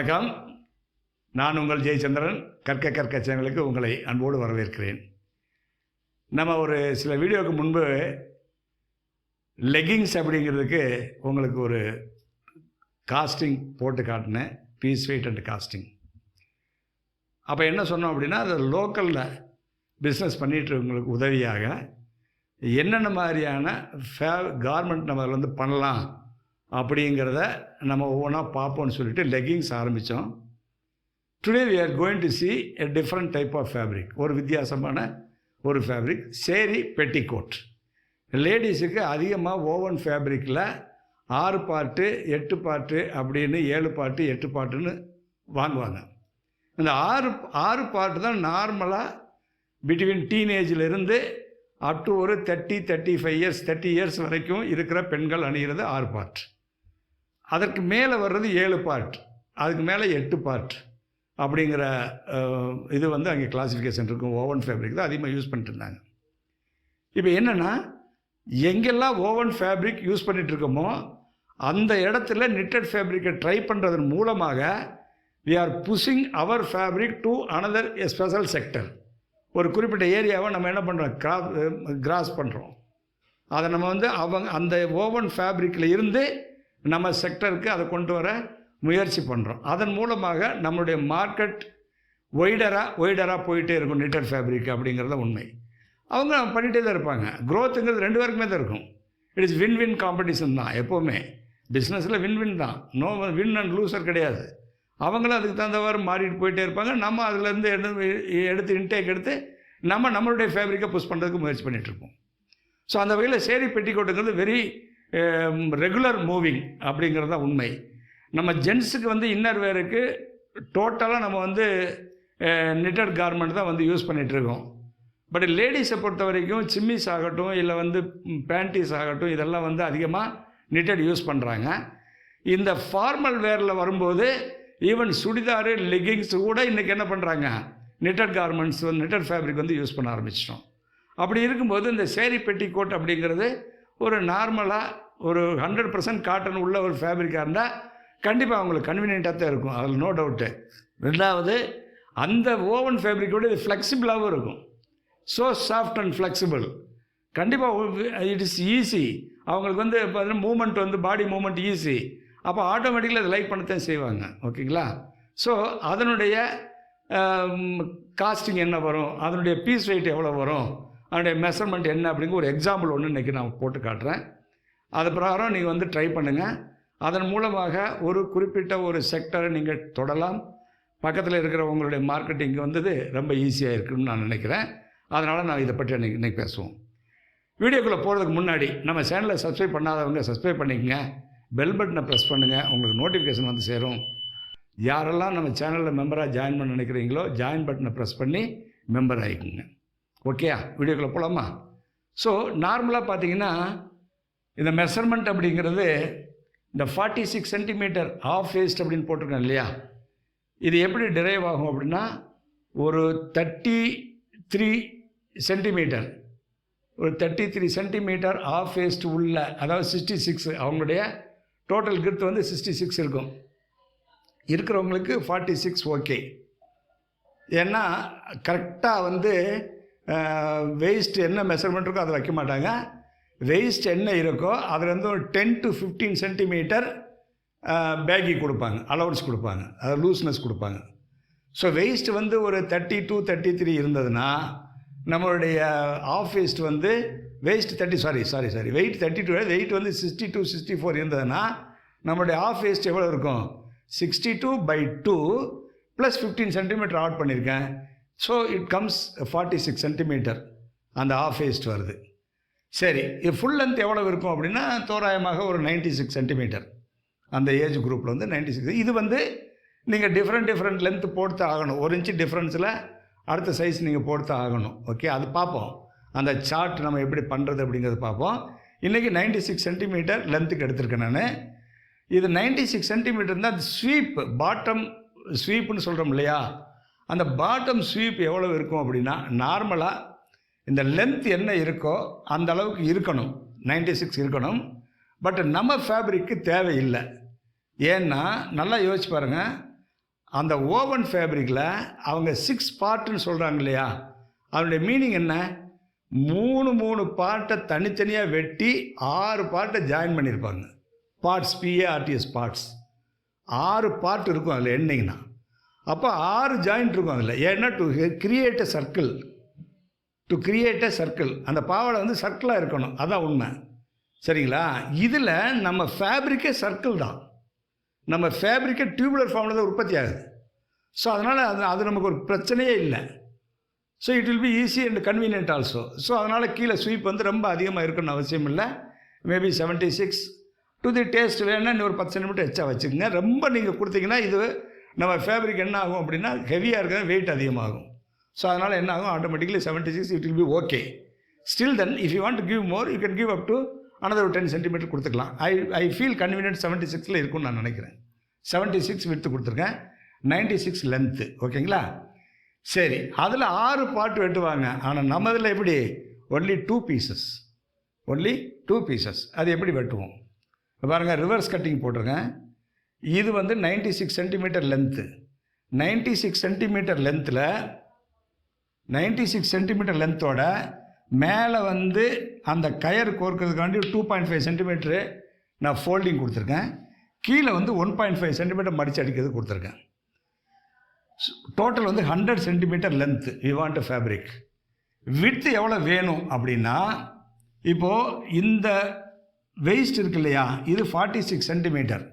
வணக்கம். நான் உங்கள் ஜெயச்சந்திரன். கற்க சேனலுக்கு உங்களை அன்போடு வரவேற்கிறேன். நம்ம ஒரு சில வீடியோவுக்கு முன்பு லெகிங்ஸ் அப்படிங்கிறதுக்கு உங்களுக்கு ஒரு காஸ்டிங் போட்டு காட்டினேன், பீஸ் வெயிட் அண்ட் காஸ்டிங். அப்போ என்ன சொன்னோம் அப்படின்னா, அது லோக்கலில் பிஸ்னஸ் பண்ணிகிட்ருக்கவங்களுக்கு உதவியாக என்னென்ன மாதிரியான கார்மெண்ட் நம்ம அதில் வந்து பண்ணலாம் அப்படிங்கிறத நம்ம ஒவ்வொன்றா பார்ப்போம்னு சொல்லிட்டு லெகிங்ஸ் ஆரம்பித்தோம். Today we are going to see a different type of fabric. ஒரு வித்தியாசமான ஒரு ஃபேப்ரிக், சேரி பெட்டிகோட். லேடிஸுக்கு அதிகமாக ஓவன் ஃபேப்ரிக்கில் 6 பார்ட்டு 8 பார்ட்டு அப்படின்னு 7 பார்ட்டு 8 பார்ட்டுன்னு வாங்குவாங்க. இந்த ஆறு பார்ட்டு தான் நார்மலாக பிட்வீன் டீனேஜிலிருந்து அப் டு ஒரு 35 இயர்ஸ் 30 இயர்ஸ் வரைக்கும் இருக்கிற பெண்கள் அணிகிறது 6 பார்ட். அதற்கு மேலே வர்றது 7 பார்ட், அதுக்கு மேலே 8 பார்ட் அப்படிங்கிற இது வந்து அங்கே கிளாஸிஃபிகேஷன் இருக்கும். ஓவன் ஃபேப்ரிக் தான் அதிகமாக யூஸ் பண்ணிட்டு இருந்தாங்க. இப்போ என்னென்னா, எங்கெல்லாம் ஓவன் ஃபேப்ரிக் யூஸ் பண்ணிகிட்டு இருக்கோமோ அந்த இடத்துல நிட்டட் ஃபேப்ரிக்கை ட்ரை பண்ணுறதன் மூலமாக we are pushing our fabric to another special sector. ஒரு குறிப்பிட்ட ஏரியாவை நம்ம என்ன பண்ணுறோம், கிராஸ் பண்ணுறோம். அதை நம்ம வந்து அந்த ஓவன் ஃபேப்ரிக்கில் இருந்து நம்ம செக்டருக்கு அதை கொண்டு வர முயற்சி பண்ணுறோம். அதன் மூலமாக நம்மளுடைய மார்க்கெட் ஒய்டராக போயிட்டே இருக்கும். நிட்டட் ஃபேப்ரிக் அப்படிங்கிறத உண்மை. அவங்க பண்ணிகிட்டே தான் இருப்பாங்க. க்ரோத்துங்கிறது 2 பேருக்குமே தான் இருக்கும். இட் இஸ் வின் காம்படிஷன் தான். எப்போவுமே பிஸ்னஸில் வின் தான். நோ வின் அண்ட் லூசர் கிடையாது. அவங்களும் அதுக்கு தகுந்தவாறு மாறிட்டு போயிட்டே இருப்பாங்க. நம்ம அதுலேருந்து எடுத்து இன்டேக் எடுத்து நம்மளுடைய ஃபேப்ரிக்கை புஷ் பண்ணுறதுக்கு முயற்சி பண்ணிகிட்ருப்போம். ஸோ அந்த வகையில் சேரி பெட்டிகோட்டுங்கிறது வெரி ரெகுலர் மூவிங் அப்படிங்கிறது தான் உண்மை. நம்ம ஜென்ஸுக்கு வந்து இன்னர் வேருக்கு டோட்டலாக நம்ம வந்து நிட்டட் கார்மெண்ட் தான் வந்து யூஸ் பண்ணிகிட்ருக்கோம். பட் லேடிஸை பொறுத்த வரைக்கும் சிம்மிஸ் ஆகட்டும், இல்லை வந்து பேண்டீஸ் ஆகட்டும், இதெல்லாம் வந்து அதிகமாக நிட்டட் யூஸ் பண்ணுறாங்க. இந்த ஃபார்மல் வேரில் வரும்போது ஈவன் சுடிதாரு லெகிங்ஸ் கூட இன்றைக்கி என்ன பண்ணுறாங்க, நிட்டட் கார்மெண்ட்ஸ் வந்து நிட்டட் ஃபேப்ரிக் வந்து யூஸ் பண்ண ஆரம்பிச்சிட்டோம். அப்படி இருக்கும்போது இந்த சேரி பெட்டிகோட் அப்படிங்கிறது ஒரு நார்மலாக ஒரு 100% காட்டன் உள்ள ஒரு ஃபேப்ரிக்காக இருந்தால் கண்டிப்பாக அவங்களுக்கு கன்வீனியண்ட்டாக தான் இருக்கும், அதில் நோ டவுட்டு. ரெண்டாவது, அந்த ஓவன் ஃபேப்ரிக்கோடு இது ஃப்ளெக்சிபிளாகவும் இருக்கும். So soft and flexible. கண்டிப்பாக இட் இஸ் ஈஸி. அவங்களுக்கு வந்து பார்த்தீங்கன்னா மூமெண்ட் வந்து பாடி மூமெண்ட் ஈஸி. அப்போ ஆட்டோமேட்டிக்கலி அதை லைக் பண்ணத்தான் செய்வாங்க. ஓகேங்களா? ஸோ அதனுடைய காஸ்டிங் என்ன வரும், அதனுடைய பீஸ் வெயிட் எவ்வளோ வரும், அதனுடைய மெஷர்மெண்ட் என்ன அப்படிங்கிற ஒரு எக்ஸாம்பிள் ஒன்று இன்றைக்கி நான் போட்டு காட்டுறேன். அது பிரகாரம் நீங்கள் வந்து ட்ரை பண்ணுங்கள். அதன் மூலமாக ஒரு குறிப்பிட்ட ஒரு செக்டரை நீங்கள் தொடலாம். பக்கத்தில் இருக்கிற உங்களுடைய மார்க்கெட்டிங் வந்தது ரொம்ப ஈஸியாக இருக்குன்னு நான் நினைக்கிறேன். அதனால் நான் இதை பற்றி இன்றைக்கி பேசுவோம். வீடியோக்குள்ளே போகிறதுக்கு முன்னாடி நம்ம சேனலை சப்ஸ்கிரைப் பண்ணாதவங்க சப்ஸ்கிரைப் பண்ணிக்கங்க. பெல் பட்டனை ப்ரெஸ் பண்ணுங்கள், உங்களுக்கு நோட்டிஃபிகேஷன் வந்து சேரும். யாரெல்லாம் நம்ம சேனலில் மெம்பராக ஜாயின் பண்ண நினைக்கிறீங்களோ ஜாயின் பட்டனை ப்ரெஸ் பண்ணி மெம்பர் ஆகிக்குங்க. ஓகேயா? வீடியோக்குள்ளே போகலாமா? ஸோ நார்மலாக பார்த்தீங்கன்னா இந்த மெஷர்மெண்ட் அப்படிங்கிறது இந்த 46 சென்டிமீட்டர் ஆஃப் வேஸ்ட் அப்படின்னு போட்டிருக்கேன் இல்லையா, இது எப்படி டிரைவ் ஆகும் அப்படின்னா, ஒரு 33 சென்டிமீட்டர் ஒரு 33 சென்டிமீட்டர் ஆஃப் வேஸ்ட் உள்ள, அதாவது 66, அவங்களுடைய டோட்டல் கிர்த் வந்து 66 இருக்கும். இருக்கிறவங்களுக்கு 46 ஓகே. ஏன்னா கரெக்டாக வந்து வெயிஸ்ட் என்ன மெஷர்மெண்ட் இருக்கோ அதை வைக்க மாட்டாங்க. வெயிஸ்ட் என்ன இருக்கோ அதுலேருந்து ஒரு 10 to 15 சென்டிமீட்டர் பேக்கி கொடுப்பாங்க, அலவன்ஸ் கொடுப்பாங்க, அது லூஸ்னஸ் கொடுப்பாங்க. ஸோ வெயிஸ்ட் வந்து ஒரு 32 33 இருந்ததுன்னா நம்மளுடைய ஆஃப் வேஸ்ட் வந்து வெயிட் 32, வெயிட் வந்து 62 64 இருந்ததுன்னா நம்மளுடைய ஆஃப் வேஸ்ட் எவ்வளோ இருக்கும், 62/2 + 15 சென்டிமீட்டர் ஆட் பண்ணியிருக்கேன். ஸோ இட் கம்ஸ் 46 சென்டிமீட்டர் அந்த ஆஃப் வேஸ்ட் வருது. சரி, இது ஃபுல் லென்த் எவ்வளோ இருக்கும் அப்படின்னா தோராயமாக ஒரு 96 சென்டிமீட்டர். அந்த ஏஜ் குரூப்பில் வந்து 96. இது வந்து நீங்கள் டிஃப்ரெண்ட் லென்த்து போட்டு ஆகணும். 1 இன்ச்சு டிஃப்ரென்ஸில் அடுத்த சைஸ் நீங்கள் போட்டு ஆகணும். ஓகே, அது பார்ப்போம். அந்த சார்ட் நம்ம எப்படி பண்ணுறது அப்படிங்கிறது பார்ப்போம். இன்றைக்கி 96 சென்டிமீட்டர் லென்த்துக்கு எடுத்திருக்கேன் நான். இது 96 சென்டிமீட்டர் தான் ஸ்வீப், பாட்டம் ஸ்வீப்புன்னு சொல்கிறோம் இல்லையா, அந்த பாட்டம் ஸ்வீப் எவ்வளோ இருக்கும் அப்படின்னா நார்மலாக இந்த லென்த் என்ன இருக்கோ அந்த அளவுக்கு இருக்கணும், 96 இருக்கணும். பட் நம்ம ஃபேப்ரிக்கு தேவையில்லை. ஏன்னா நல்லா யோசிச்சு பாருங்கள், அந்த ஓவன் ஃபேப்ரிக்கில் அவங்க 6 பார்ட்டுன்னு சொல்கிறாங்க இல்லையா, அதனுடைய மீனிங் என்ன? 3 பார்ட்டை தனித்தனியாக வெட்டி 6 பார்ட்டை ஜாயின் பண்ணியிருப்பாங்க. பார்ட்ஸ், PARTS பார்ட்ஸ், 6 பார்ட் இருக்கும் அதில் எண்ணிங்கன்னா. அப்போ 6 ஜாயிண்ட் இருக்கும் அதில். ஏன்னா டு கிரியேட் எ சர்க்கிள், அந்த பாவாடை வந்து சர்க்கிளாக இருக்கணும், அதான் உண்மை. சரிங்களா? இதில் நம்ம ஃபேப்ரிக்கே சர்க்கிள் தான், நம்ம ஃபேப்ரிக்கே டியூபுலர் ஃபார்மில் தான் உற்பத்தி ஆகுது. ஸோ அதனால் அது நமக்கு ஒரு பிரச்சனையே இல்லை. So it will be easy and convenient also. So அதனால் கீழே ஸ்வீப் வந்து ரொம்ப அதிகமாக இருக்கணும்னு அவசியம் இல்லை. மேபி 76 டு தி டேஸ்ட் வேணுன்னா இன்னும் ஒரு 10 சென்டிமீட்டர் எச்சா வச்சுக்கோங்க. ரொம்ப நீங்கள் கொடுத்தீங்கன்னா இது நம்ம ஃபேப்ரிக் என்ன ஆகும் அப்படின்னா ஹெவியாக இருக்கிற வெயிட் அதிகமாகும். ஸோ அதனால் என்ன ஆகும், automatically 76 it will be okay. Still then if you want to give more you can give up to another 10 centimetre கொடுத்துக்கலாம். ஐ ஃபீல் கன்வீனியன்ட் 76 இருக்கும்னு நான் நினைக்கிறேன். 76 விட்த்து கொடுத்துருக்கேன், 96 லென்த்து. ஓகேங்களா? சரி, அதில் 6 பார்ட் வெட்டுவாங்க. ஆனால் நம்ம இதில் எப்படி ஒன்லி 2 பீசஸ். அது எப்படி வெட்டுவோம் பாருங்கள். ரிவர்ஸ் கட்டிங் போட்டிருக்கேன். இது வந்து 96 சென்டிமீட்டர் லென்த்து. 96 சென்டிமீட்டர் லென்த்தில் 96 சென்டிமீட்டர் லென்த்தோட மேலே வந்து அந்த கயர் கோர்க்கிறதுக்காண்டி 2.5 சென்டிமீட்டரு நான் ஃபோல்டிங் கொடுத்துருக்கேன். கீழே வந்து 1.5 சென்டிமீட்டர் மடித்து அடிக்கிறது கொடுத்துருக்கேன். டோட்டல் வந்து 100 centimetre length we want fabric. Width எவ்வளோ வேணும் அப்படின்னா, இப்போது இந்த வெயிஸ்ட் இருக்கு இல்லையா, இது 46 சென்டிமீட்டர்.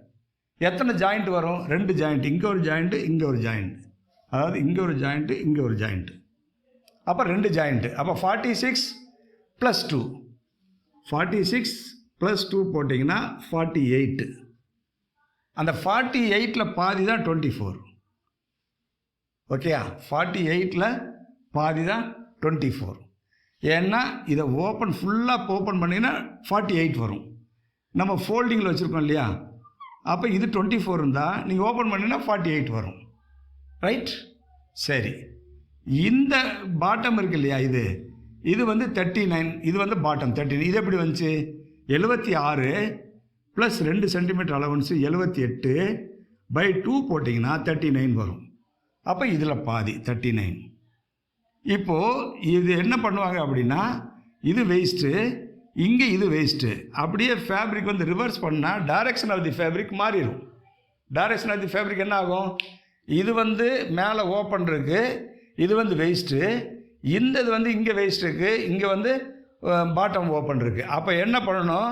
எத்தனை ஜாயிண்ட் வரும்? 2 ஜாயிண்ட், இங்கே ஒரு ஜாயிண்ட்டு, இங்கே ஒரு ஜாயிண்ட். அதாவது இங்கே ஒரு ஜாயிண்ட்டு, இங்கே ஒரு ஜாயிண்ட்டு. அப்போ 2 ஜாயிண்ட்டு. அப்போ 46 + 2, 46 + 2 போட்டிங்கன்னா 48. அந்த 48ல் பாதி தான் 24. ஓகேயா? 48ல் பாதி தான் 24. ஏன்னா இதை ஃபுல்லாக ஓப்பன் பண்ணிங்கன்னா 48 வரும். நம்ம ஃபோல்டிங்கில் வச்சுருக்கோம் இல்லையா, அப்போ இது 24 இருந்தால் நீங்கள் ஓப்பன் பண்ணிங்கன்னா 48 வரும். ரைட்? சரி, இந்த பாட்டம் இருக்கு இல்லையா, இது வந்து 39, இது வந்து பாட்டம் 39. இது எப்படி வந்துச்சு? 76 + 2 சென்டிமீட்டர் அலவன்ஸு 78/2 போட்டிங்கன்னா 39 வரும். அப்போ இதில் பாதி 39. இப்போது இது என்ன பண்ணுவாங்க அப்படின்னா, இது வேஸ்ட்டு, இங்கே இது வேஸ்ட்டு. அப்படியே ஃபேப்ரிக் வந்து ரிவர்ஸ் பண்ணால் டைரக்ஷன் ஆஃப் தி ஃபேப்ரிக் மாறிடும். டைரக்ஷன் ஆஃப் தி ஃபேப்ரிக் என்ன ஆகும்? இது வந்து மேலே ஓப்பன் இருக்குது, இது வந்து வேஸ்ட்டு. இந்த இது வந்து இங்கே வேஸ்ட் இருக்குது, இங்கே வந்து பாட்டம் ஓப்பன் இருக்குது. அப்போ என்ன பண்ணணும்,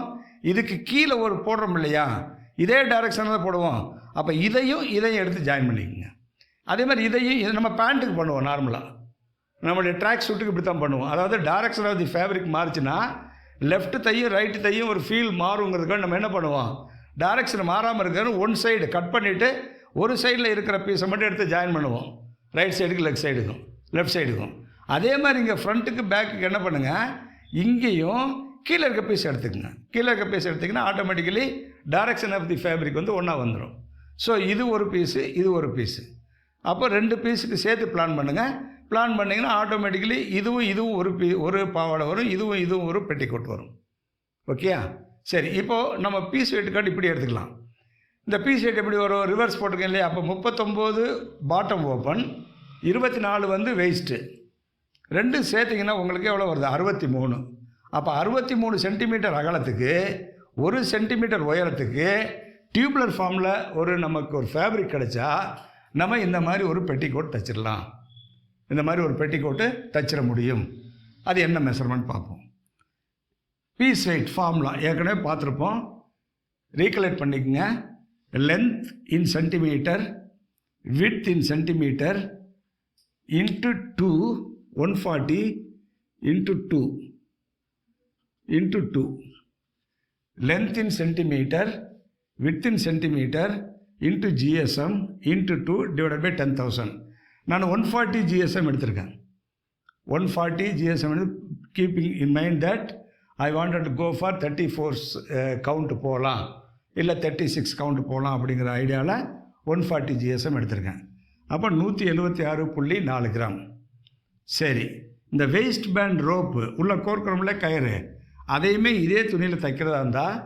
இதுக்கு கீழே ஒரு போடுறோம் இல்லையா, இதே டைரக்ஷனில் போடுவோம். அப்போ இதையும் எடுத்து ஜாயின் பண்ணிக்கோங்க. அதே மாதிரி இது நம்ம பேண்ட்டுக்கு பண்ணுவோம். நார்மலாக நம்மளுடைய ட்ராக் சூட்டுக்கு இப்படி தான் பண்ணுவோம். அதாவது டைரக்ஷன் ஆஃப் தி ஃபேப்ரிக் மாறிச்சுன்னா லெஃப்ட் தையும் ரைட்டு தையும் ஒரு ஃபீல் மாறுங்கிறதுக்காக நம்ம என்ன பண்ணுவோம், டைரக்ஷன் மாறாமல் இருக்கிற ஒன் சைடு கட் பண்ணிவிட்டு ஒரு சைடில் இருக்கிற பீஸை மட்டும் எடுத்து ஜாயின் பண்ணுவோம். ரைட் சைடுக்கு லெஃப்ட் சைடுக்கும். அதே மாதிரி இங்கே ஃப்ரண்ட்டுக்கு பேக்குக்கு என்ன பண்ணுங்கள், இங்கேயும் கீழே இருக்க பீஸ் எடுத்துக்கங்க. கீழே இருக்க பீஸ் எடுத்திங்கன்னா automatically direction of the fabric வந்து ஒன்றா வந்துடும். ஸோ இது ஒரு பீஸு, இது ஒரு பீஸு. அப்போ 2 பீஸுக்கு சேர்த்து பிளான் பண்ணுங்கள். பிளான் பண்ணிங்கன்னா ஆட்டோமேட்டிக்கலி இதுவும் ஒரு பாவாடை வரும், இதுவும் ஒரு பெட்டிக்கோட் வரும். ஓகேயா? சரி, இப்போது நம்ம பீஸ் வெயிட் கார்டு இப்படி எடுத்துக்கலாம். இந்த பீஸ் வெயிட் எப்படி வரும்? ரிவர்ஸ் போட்டிருக்கேன் இல்லையா, அப்போ 39 பாட்டம் ஓப்பன், 24 வந்து வேஸ்ட்டு. 2 சேர்த்திங்கன்னா உங்களுக்கு எவ்வளோ வருது? 63. அப்போ 63 சென்டிமீட்டர் அகலத்துக்கு 1 சென்டிமீட்டர் உயரத்துக்கு டியூப்லர் ஃபார்மில் நமக்கு ஒரு ஃபேப்ரிக் கிடைச்சா நம்ம இந்த மாதிரி ஒரு பெட்டிக்கோட் தைச்சிடலாம். இந்த மாதிரி ஒரு பெட்டிக்கோட்டு தைச்சிட முடியும். அது என்ன மெஷர்மெண்ட் பார்ப்போம். பீஸ் வெயிட் ஃபார்முலா ஏற்கனவே பார்த்துருப்போம், ரீகலெக்ட் பண்ணிக்கோங்க. Length in centimetre, width in centimetre into 2, 140 into 2 length in centimetre, width in centimetre into GSM into 2 divided by 10,000. நான் 140 GSM எடுத்திருக்கேன். 140 GSM keeping in mind that I wanted to go for 34 count போகலாம், இல்லை 36 count போகலாம் அப்படிங்கிற ஐடியாவில் 140 GSM எடுத்திருக்கேன். அப்போ 176.4 gram. சரி, இந்த வேஸ்ட் பேண்ட் ரோப்பு உள்ள கோர்க்கிறோம்ல கயிறு, அதையுமே இதே துணியில் தைக்கிறதா இருந்தால்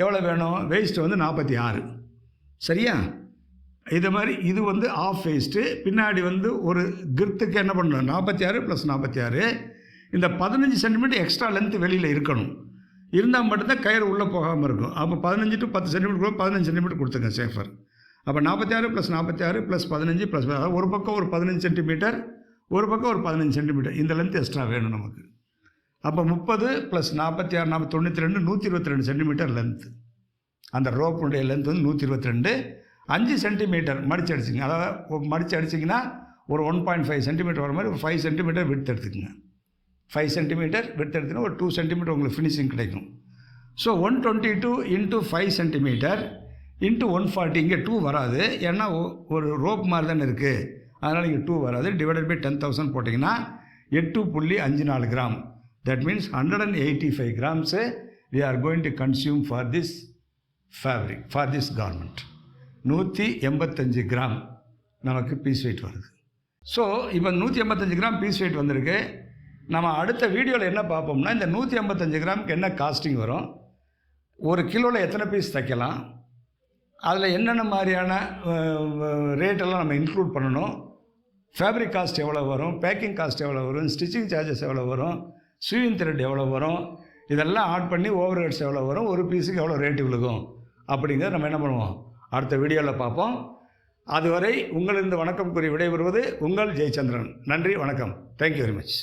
எவ்வளோ வேணும்? வேஸ்ட் வந்து 46. சரியா? இது மாதிரி இது வந்து ஆஃப் வேஸ்ட்டு. பின்னாடி வந்து ஒரு கிர்த்துக்கு என்ன பண்ணணும், 46 + 46 இந்த 15 சென்டிமீட்டர் எக்ஸ்ட்ரா லென்த்து வெளியில் இருக்கணும். இருந்தால் மட்டும்தான் கயிறு உள்ளே போகாமல் இருக்கும். அப்போ 15 to 10 சென்டிமீட்டர் 15 சென்டிமீட்டர் கொடுத்துங்க சேஃபர். அப்போ 46 + 46 + 15 + அதாவது ஒரு பக்கம் ஒரு 15 சென்டிமீட்டர், ஒரு பக்கம் ஒரு 15 சென்டிமீட்டர், இந்த லென்த் எக்ஸ்ட்ரா வேணும் நமக்கு. அப்போ 30 + 46 92 122 சென்டிமீட்டர் லென்த்து. அந்த ரோப்புடைய லென்த் வந்து 122. 5 சென்டிமீட்டர் மடித்து அடிச்சிங்க. அதாவது மடித்து அடிச்சிங்கன்னா ஒரு 1.5 சென்டிமீட்டர் வர மாதிரி ஒரு 5 சென்டிமீட்டர் விட்த் எடுத்துக்கோங்க. 5 சென்டிமீட்டர் விட்த் எடுத்துன்னா ஒரு 2 சென்டிமீட்டர் உங்களுக்கு ஃபினிஷிங் கிடைக்கும். So 122 × 5 centimetre × 140. இங்கே 2 வராது, ஏன்னா ஒரு ரோப் மாதிரி தானே இருக்குது, அதனால் இங்கே 2 வராது. டிவைடட் பை 10,000 போட்டிங்கன்னா 8.54 gram. That means 185 grams we are going to consume for this fabric, for this garment. 185 gram நமக்கு பீஸ் வெயிட் வருது. ஸோ இப்போ 185 கிராம் பீஸ் வெயிட் வந்திருக்கு. நம்ம அடுத்த வீடியோவில் என்ன பார்ப்போம்னா, இந்த 185 கிராமுக்கு என்ன காஸ்டிங் வரும், ஒரு கிலோவில் எத்தனை பீஸ் தைக்கலாம், அதில் என்னென்ன மாதிரியான ரேட்டெல்லாம் நம்ம இன்க்ளூட் பண்ணணும், ஃபேப்ரிக் காஸ்ட் எவ்வளோ வரும், பேக்கிங் காஸ்ட் எவ்வளோ வரும், ஸ்டிச்சிங் சார்ஜஸ் எவ்வளோ வரும், ஸ்விங் த்ரெட் எவ்வளோ வரும், இதெல்லாம் ஆட் பண்ணி ஓவர் ஹெட்ஸ் எவ்வளோ வரும், ஒரு பீஸுக்கு எவ்வளோ ரேட்டு விழுகும் அப்படிங்கிறத நம்ம என்ன பண்ணுவோம் அடுத்த வீடியோவில் பார்ப்போம். அதுவரை உங்களிருந்து வணக்கம் கூறி விடைபெறுவது உங்கள் ஜெயச்சந்திரன். நன்றி, வணக்கம். Thank you very much.